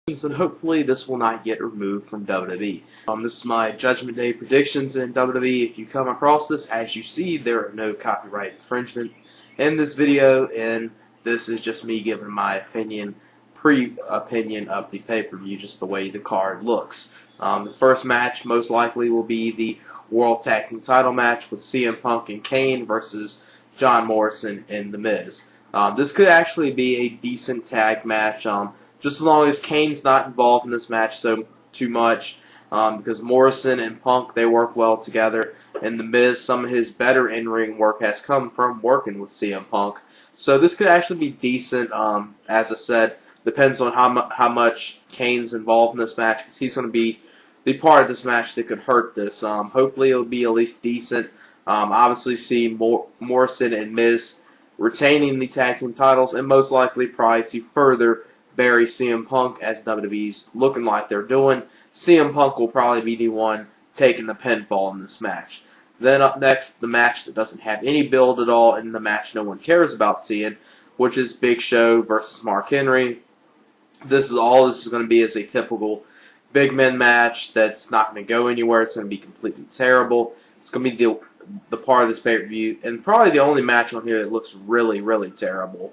and hopefully this will not get removed from WWE. This is my Judgment Day predictions in WWE. If you come across this, as you see, there are no copyright infringement in this video, and this is just me giving my pre-opinion of the pay-per-view, just the way the card looks. The first match most likely will be the World Tag Team title match with CM Punk and Kane versus John Morrison and The Miz. This could actually be a decent tag match, just as long as Kane's not involved in this match too much, because Morrison and Punk, they work well together, and The Miz, some of his better in-ring work has come from working with CM Punk. So this could actually be decent. As I said, depends on how much Kane's involved in this match, because he's going to be the part of this match that could hurt this. Hopefully it'll be at least decent. Obviously see Morrison and Miz retaining the tag team titles, and most likely probably to further bury CM Punk, as WWE's looking like they're doing. CM Punk will probably be the one taking the pinfall in this match. Then up next, the match that doesn't have any build at all, and the match no one cares about seeing, which is Big Show versus Mark Henry. This is going to be is a typical big men match that's not going to go anywhere. It's going to be completely terrible. It's going to be the part of this pay-per-view, and probably the only match on here that looks really, really terrible.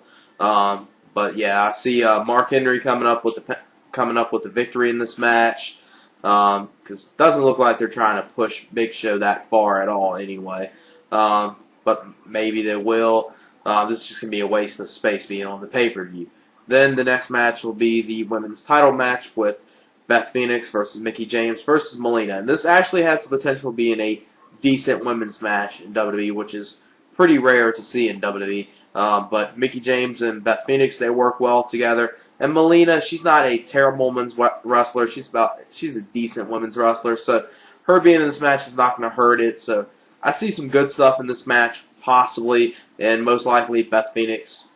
But yeah, I see Mark Henry coming up with the victory in this match, because it doesn't look like they're trying to push Big Show that far at all anyway. But maybe they will. This is just going to be a waste of space being on the pay-per-view. Then the next match will be the women's title match with Beth Phoenix versus Mickie James versus Melina. And this actually has the potential of being a decent women's match in WWE, which is pretty rare to see in WWE. But Mickie James and Beth Phoenix, they work well together. And Melina, she's not a terrible women's wrestler. She's a decent women's wrestler. So her being in this match is not going to hurt it. So I see some good stuff in this match, possibly, and most likely Beth Phoenix.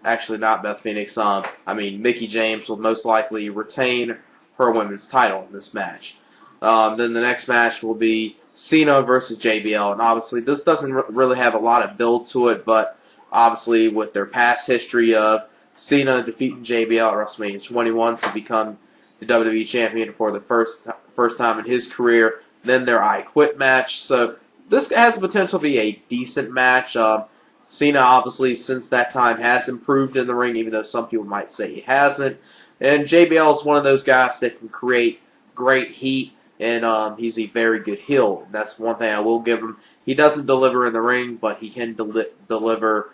Actually, not Beth Phoenix. Mickie James will most likely retain her women's title in this match. Then the next match will be Cena versus JBL, and obviously this doesn't really have a lot of build to it, but obviously with their past history of Cena defeating JBL at WrestleMania 21 to become the WWE Champion for the first time in his career, then their I Quit match. So this has the potential to be a decent match. Cena, obviously, since that time has improved in the ring, even though some people might say he hasn't. And JBL is one of those guys that can create great heat, and he's a very good heel. That's one thing I will give him. He doesn't deliver in the ring, but he can deliver,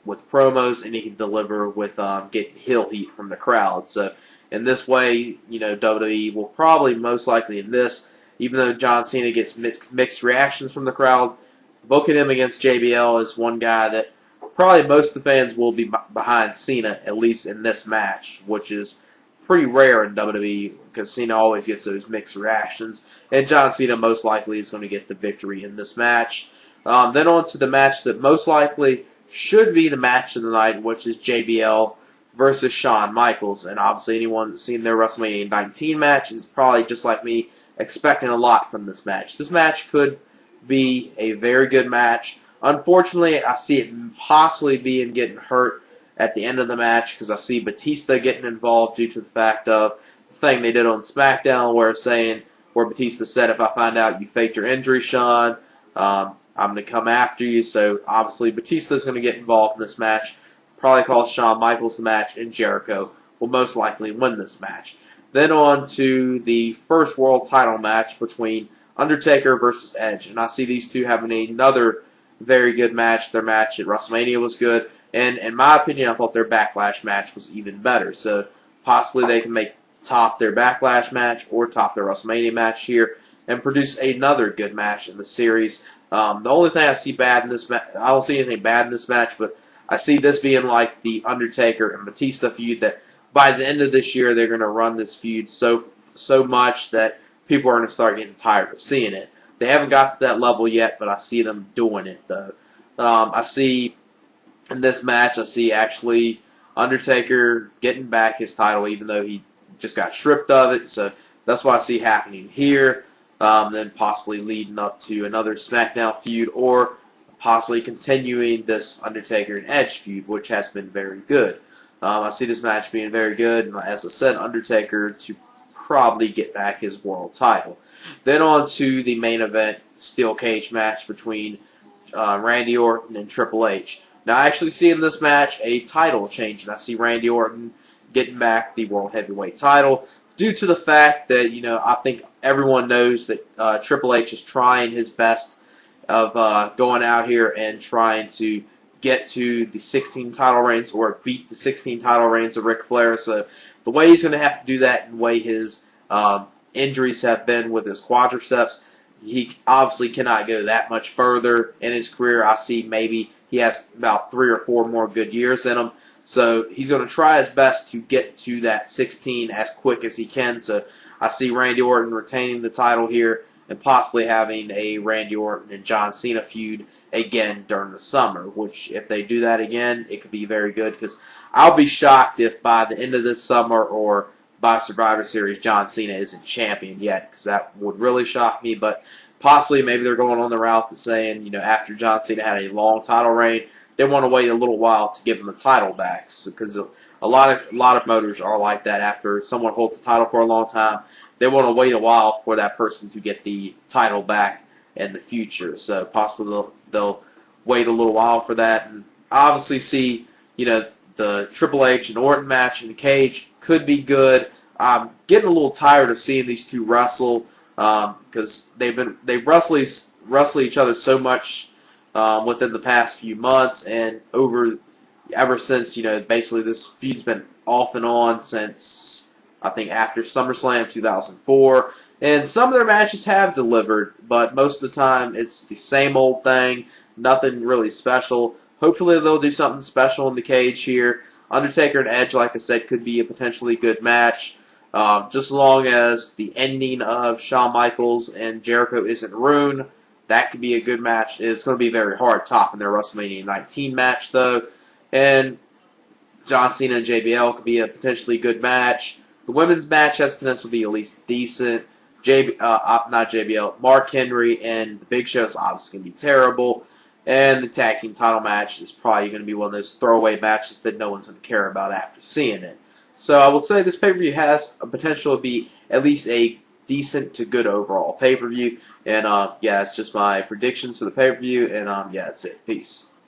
with promos, and he can deliver with getting heel heat from the crowd. So in this way, WWE will probably most likely in this, even though John Cena gets mixed reactions from the crowd, booking him against JBL is one guy that probably most of the fans will be behind Cena, at least in this match, which is pretty rare in WWE because Cena always gets those mixed reactions. And John Cena most likely is going to get the victory in this match. Then on to the match that most likely should be the match of the night, which is JBL versus Shawn Michaels. And obviously anyone that's seen their WrestleMania 19 match is probably just like me expecting a lot from this match. This match could be a very good match. Unfortunately, I see it possibly getting hurt at the end of the match because I see Batista getting involved due to the fact of the thing they did on SmackDown where Batista said, if I find out you faked your injury, Shawn, I'm going to come after you. So obviously Batista's going to get involved in this match, probably cause Shawn Michaels the match, and Jericho will most likely win this match. Then on to the first world title match between Undertaker versus Edge, and I see these two having another very good match. Their match at WrestleMania was good, and in my opinion, I thought their Backlash match was even better. So possibly they can top their Backlash match or top their WrestleMania match here and produce another good match in the series. The only thing I see bad in this match, I don't see anything bad in this match, but I see this being like the Undertaker and Batista feud that by the end of this year they're going to run this feud so much that people are going to start getting tired of seeing it. They haven't got to that level yet, but I see them doing it, though. I see in this match, I see actually Undertaker getting back his title, even though he just got stripped of it. So that's what I see happening here. Then possibly leading up to another SmackDown feud, or possibly continuing this Undertaker and Edge feud, which has been very good. I see this match being very good, and as I said, Undertaker to probably get back his world title. Then on to the main event, steel cage match between Randy Orton and Triple H. Now, I actually see in this match a title change, and I see Randy Orton getting back the World Heavyweight title due to the fact that, I think everyone knows that Triple H is trying his best of going out here and trying to get to the 16 title reigns or beat the 16 title reigns of Ric Flair. So the way he's going to have to do that and the way his injuries have been with his quadriceps, he obviously cannot go that much further in his career. I see maybe he has about 3 or 4 more good years in him. So he's going to try his best to get to that 16 as quick as he can. So I see Randy Orton retaining the title here and possibly having a Randy Orton and John Cena feud again during the summer, which if they do that again, it could be very good because I'll be shocked if by the end of this summer or by Survivor Series John Cena isn't champion yet, because that would really shock me. But possibly maybe they're going on the route to saying, after John Cena had a long title reign, they want to wait a little while to give him the title back, because a lot of motors are like that. After someone holds the title for a long time, they want to wait a while for that person to get the title back in the future. So possibly they'll wait a little while for that. And I obviously see, the Triple H and Orton match in the cage could be good. I'm getting a little tired of seeing these two wrestle because they wrestle each other so much within the past few months and ever since basically this feud's been off and on since I think after SummerSlam 2004. And some of their matches have delivered, but most of the time it's the same old thing, nothing really special. Hopefully they'll do something special in the cage here. Undertaker and Edge, like I said, could be a potentially good match. Just as long as the ending of Shawn Michaels and Jericho isn't ruined, that could be a good match. It's going to be very hard topping their WrestleMania 19 match, though. And John Cena and JBL could be a potentially good match. The women's match has potential to be at least decent. Not JBL, Mark Henry and the Big Show is obviously going to be terrible. And the tag team title match is probably going to be one of those throwaway matches that no one's going to care about after seeing it. So I will say this pay-per-view has a potential to be at least a decent to good overall pay-per-view. And yeah, it's just my predictions for the pay-per-view. And yeah, that's it. Peace.